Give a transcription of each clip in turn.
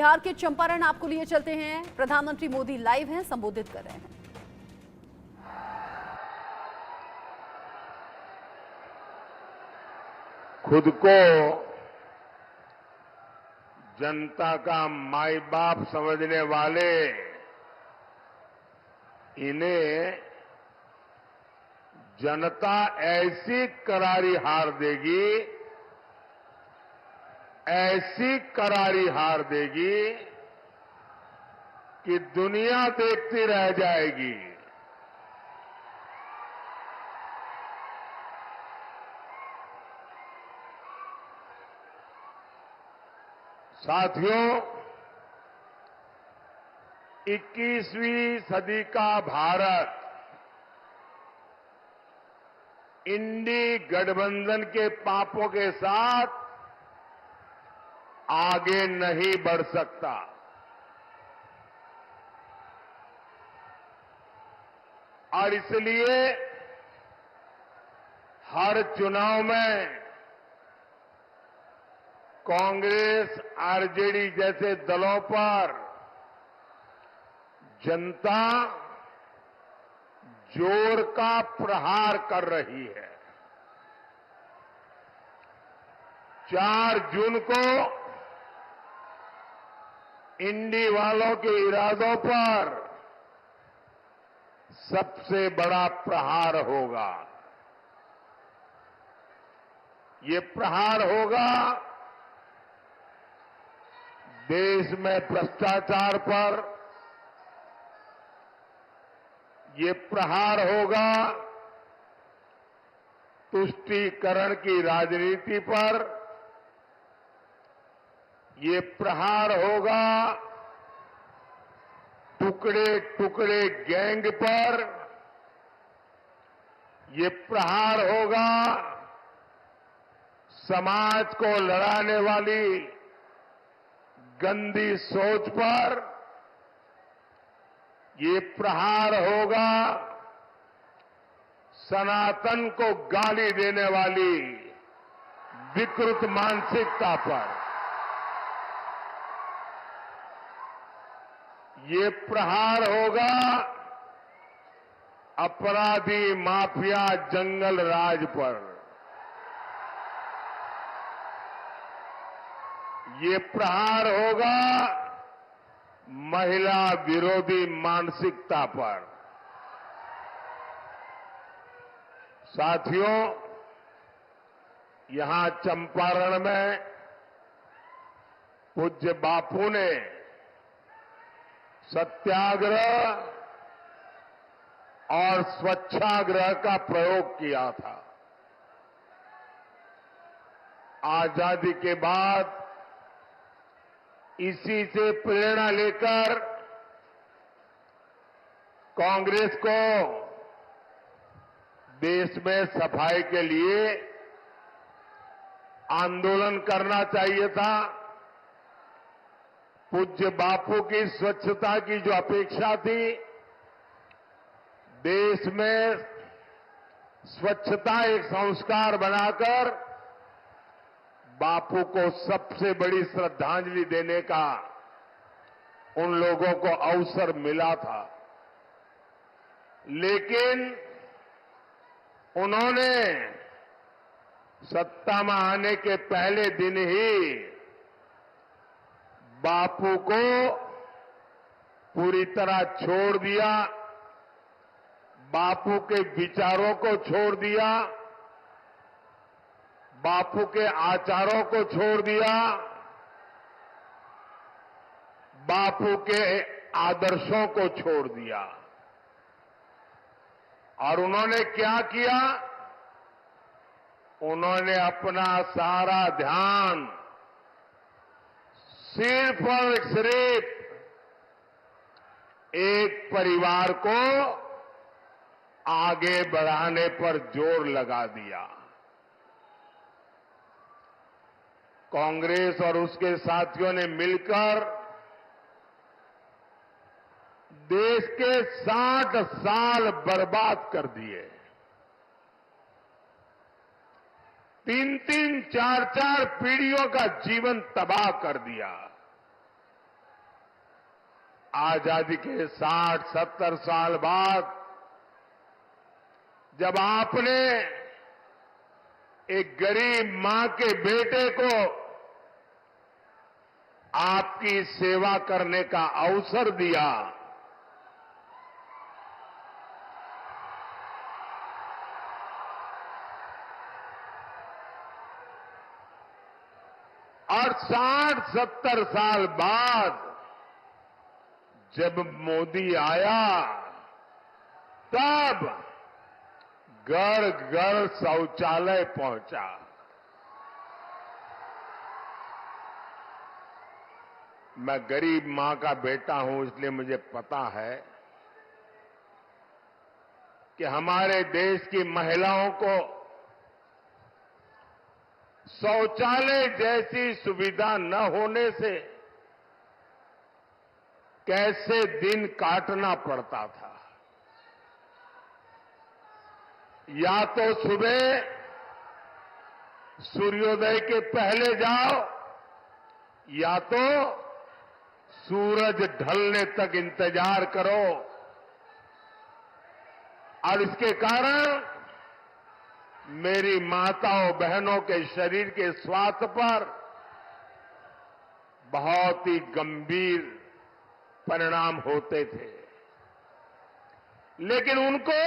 बिहार के चंपारण आपको लिए चलते हैं। प्रधानमंत्री मोदी लाइव हैं, संबोधित कर रहे हैं। खुद को जनता का माई बाप समझने वाले इन्हें जनता ऐसी करारी हार देगी, ऐसी करारी हार देगी कि दुनिया देखती रह जाएगी। साथियों, 21वीं सदी का भारत इंडी गठबंधन के पापों के साथ आगे नहीं बढ़ सकता। और इसलिए हर चुनाव में कांग्रेस, आरजेडी जैसे दलों पर जनता जोर का प्रहार कर रही है। 4 जून को इंडी वालों के इरादों पर सबसे बड़ा प्रहार होगा। ये प्रहार होगा देश में भ्रष्टाचार पर, ये प्रहार होगा तुष्टीकरण की राजनीति पर, ये प्रहार होगा टुकड़े टुकड़े गैंग पर, ये प्रहार होगा समाज को लड़ाने वाली गंदी सोच पर, ये प्रहार होगा सनातन को गाली देने वाली विकृत मानसिकता पर, ये प्रहार होगा अपराधी माफिया जंगल राज पर, ये प्रहार होगा महिला विरोधी मानसिकता पर। साथियों, यहां चंपारण में पूज्य बापू ने सत्याग्रह और स्वच्छाग्रह का प्रयोग किया था। आजादी के बाद इसी से प्रेरणा लेकर कांग्रेस को देश में सफाई के लिए आंदोलन करना चाहिए था। पूज्य बापू की स्वच्छता की जो अपेक्षा थी, देश में स्वच्छता एक संस्कार बनाकर बापू को सबसे बड़ी श्रद्धांजलि देने का उन लोगों को अवसर मिला था। लेकिन उन्होंने सत्ता में आने के पहले दिन ही बापू को पूरी तरह छोड़ दिया, बापू के विचारों को छोड़ दिया, बापू के आचारों को छोड़ दिया, बापू के आदर्शों को छोड़ दिया। और उन्होंने क्या किया? उन्होंने अपना सारा ध्यान सिर्फ और सिर्फ एक परिवार को आगे बढ़ाने पर जोर लगा दिया। कांग्रेस और उसके साथियों ने मिलकर देश के 60 साल बर्बाद कर दिए। 3-3, 4-4 पीढ़ियों का जीवन तबाह कर दिया। आजादी के 60-70 साल बाद जब आपने एक गरीब मां के बेटे को आपकी सेवा करने का अवसर दिया, और 60-70 साल बाद जब मोदी आया, तब घर घर शौचालय पहुंचा। मैं गरीब मां का बेटा हूं, इसलिए मुझे पता है कि हमारे देश की महिलाओं को शौचालय जैसी सुविधा न होने से कैसे दिन काटना पड़ता था। या तो सुबह सूर्योदय के पहले जाओ, या तो सूरज ढलने तक इंतजार करो, और इसके कारण मेरी माताओं बहनों के शरीर के स्वास्थ्य पर बहुत ही गंभीर परिणाम होते थे। लेकिन उनको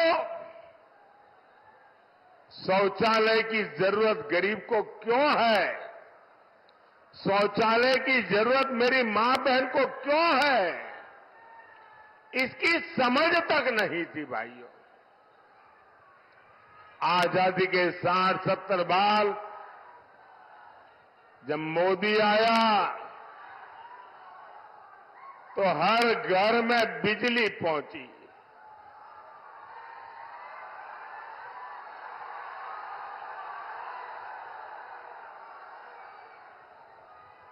शौचालय की जरूरत गरीब को क्यों है, शौचालय की जरूरत मेरी मां बहन को क्यों है, इसकी समझ तक नहीं थी भाइयों। आजादी के 60-70 बाद जब मोदी आया तो हर घर में बिजली पहुंची।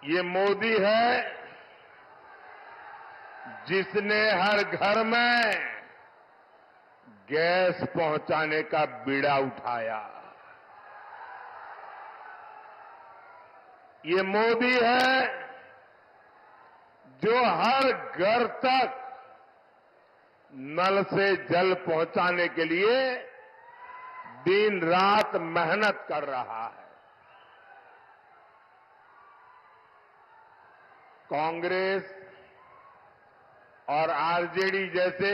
ये मोदी है जिसने हर घर में गैस पहुंचाने का बीड़ा उठाया। ये मोदी है जो हर घर तक नल से जल पहुंचाने के लिए दिन रात मेहनत कर रहा है। कांग्रेस और आरजेडी जैसे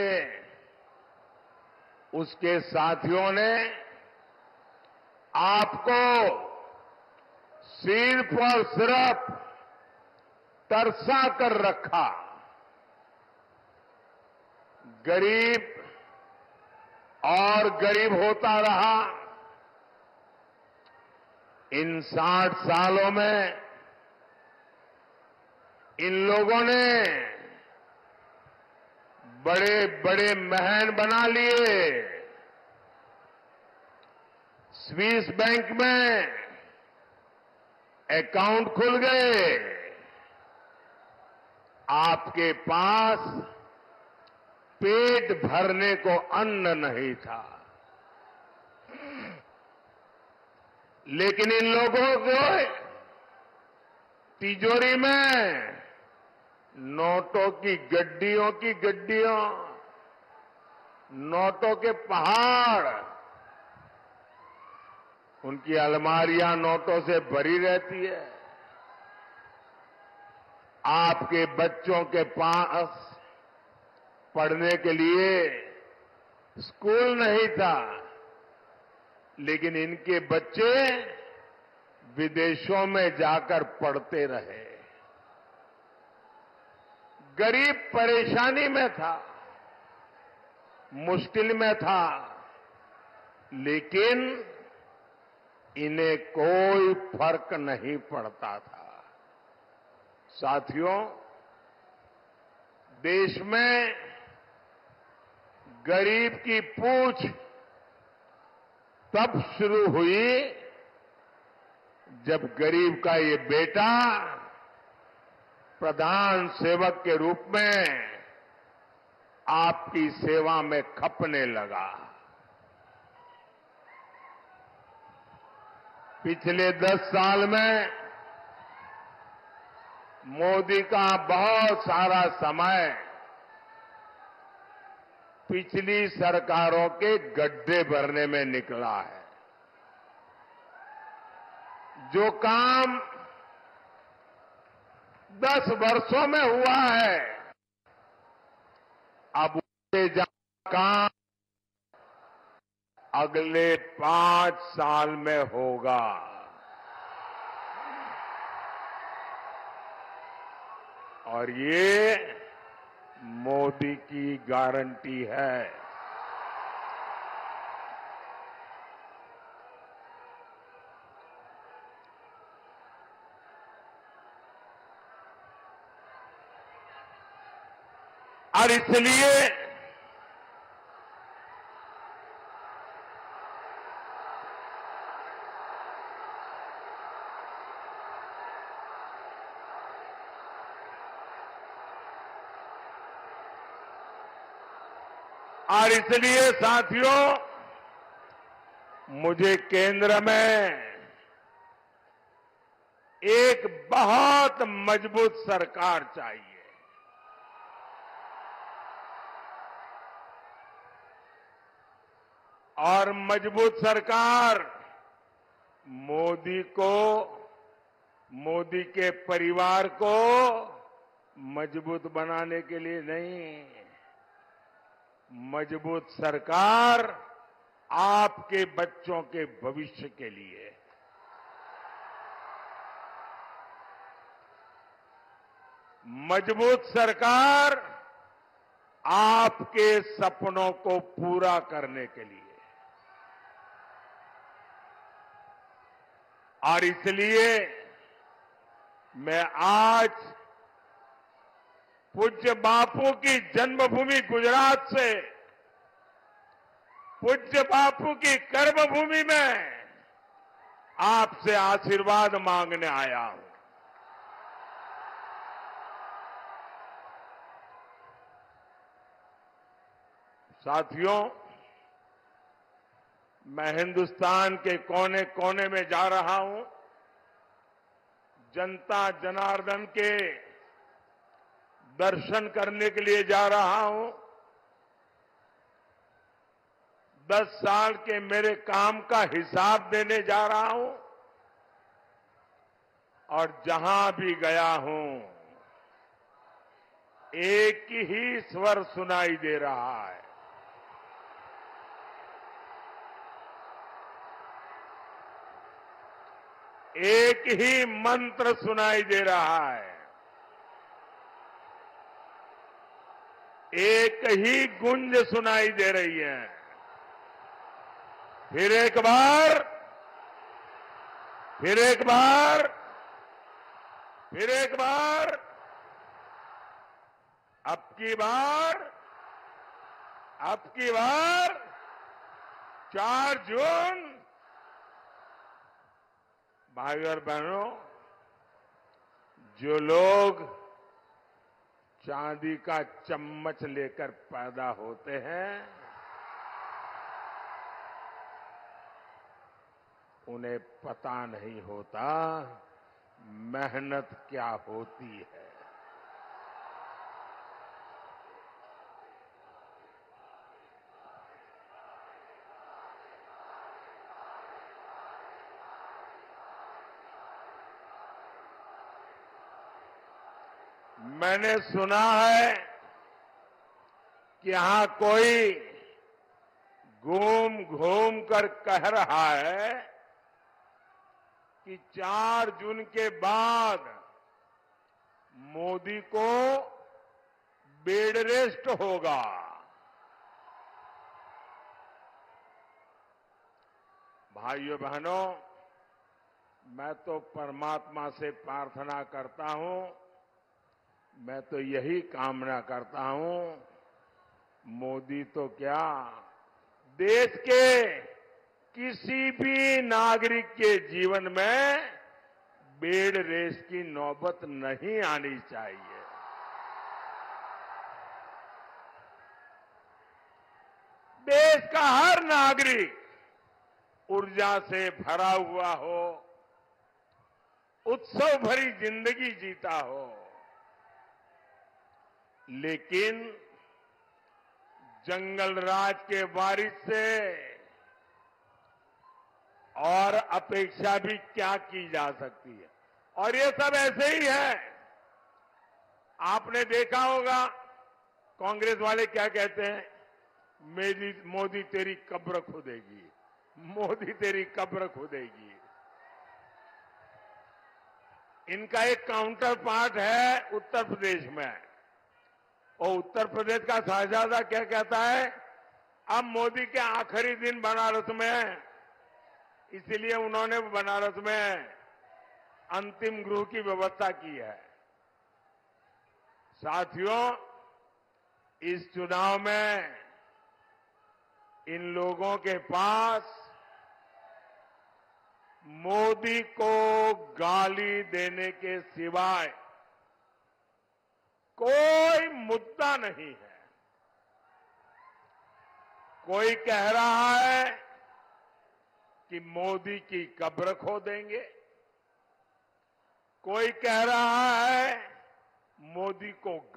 उसके साथियों ने आपको सिर्फ और सिर्फ तरसा कर रखा। गरीब और गरीब होता रहा। इन 60 सालों में इन लोगों ने बड़े बड़े महल बना लिए। स्विस बैंक में अकाउंट खुल गए। आपके पास पेट भरने को अन्न नहीं था। लेकिन इन लोगों को तिजोरी में नोटों की गड्डियों, नोटों के पहाड़, उनकी अलमारियां नोटों से भरी रहती है। आपके बच्चों के पास पढ़ने के लिए स्कूल नहीं था, लेकिन इनके बच्चे विदेशों में जाकर पढ़ते रहे। गरीब परेशानी में था, मुश्किल में था, लेकिन इन्हें कोई फर्क नहीं पड़ता था। साथियों, देश में गरीब की पूछ तब शुरू हुई जब गरीब का ये बेटा प्रधान सेवक के रूप में आपकी सेवा में खपने लगा। पिछले 10 साल में मोदी का बहुत सारा समय पिछली सरकारों के गड्ढे भरने में निकला है। जो काम 10 वर्षों में हुआ है, अब उससे ज्यादा काम अगले 5 साल में होगा। और ये मोदी की गारंटी है। और इसलिए साथियों, मुझे केंद्र में एक बहुत मजबूत सरकार चाहिए। और मजबूत सरकार मोदी को, मोदी के परिवार को मजबूत बनाने के लिए नहीं, मजबूत सरकार आपके बच्चों के भविष्य के लिए। मजबूत सरकार आपके सपनों को पूरा करने के लिए। और इसलिए मैं आज पूज्य बापू की जन्मभूमि गुजरात से, पूज्य बापू की कर्मभूमि में आपसे आशीर्वाद मांगने आया हूं। साथियों, मैं हिंदुस्तान के कोने कोने में जा रहा हूं। जनता जनार्दन के दर्शन करने के लिए जा रहा हूं। 10 साल के मेरे काम का हिसाब देने जा रहा हूं। और जहां भी गया हूं, एक ही स्वर सुनाई दे रहा है। एक ही मंत्र सुनाई दे रहा है। एक ही गूंज सुनाई दे रही है। फिर एक बार, फिर एक बार, फिर एक बार, अब की बार, अब की बार 4 जून। भाइयों और बहनों, जो लोग चांदी का चम्मच लेकर पैदा होते हैं, उन्हें पता नहीं होता मेहनत क्या होती है। मैंने सुना है कि यहां कोई घूम घूम कर कह रहा है कि 4 जून के बाद मोदी को बेड रेस्ट होगा। भाइयों बहनों, मैं तो परमात्मा से प्रार्थना करता हूं, मैं तो यही कामना करता हूं, मोदी तो क्या, देश के किसी भी नागरिक के जीवन में बेड रेस्ट की नौबत नहीं आनी चाहिए। देश का हर नागरिक ऊर्जा से भरा हुआ हो, उत्सव भरी जिंदगी जीता हो, लेकिन जंगल राज के वारिस से और अपेक्षा भी क्या की जा सकती है। और ये सब ऐसे ही है। आपने देखा होगा कांग्रेस वाले क्या कहते हैं, मोदी तेरी कब्र खोदेगी, मोदी तेरी कब्र खोदेगी। इनका एक काउंटर पार्ट है उत्तर प्रदेश में, और उत्तर प्रदेश का शहजादा क्या कहता है, अब मोदी के आखिरी दिन बनारस में है, इसलिए उन्होंने बनारस में अंतिम गृह की व्यवस्था की है। साथियों, इस चुनाव में इन लोगों के पास मोदी को गाली देने के सिवाय कोई मुद्दा नहीं है। कोई कह रहा है कि मोदी की कब्र खोदेंगे, कोई कह रहा है मोदी को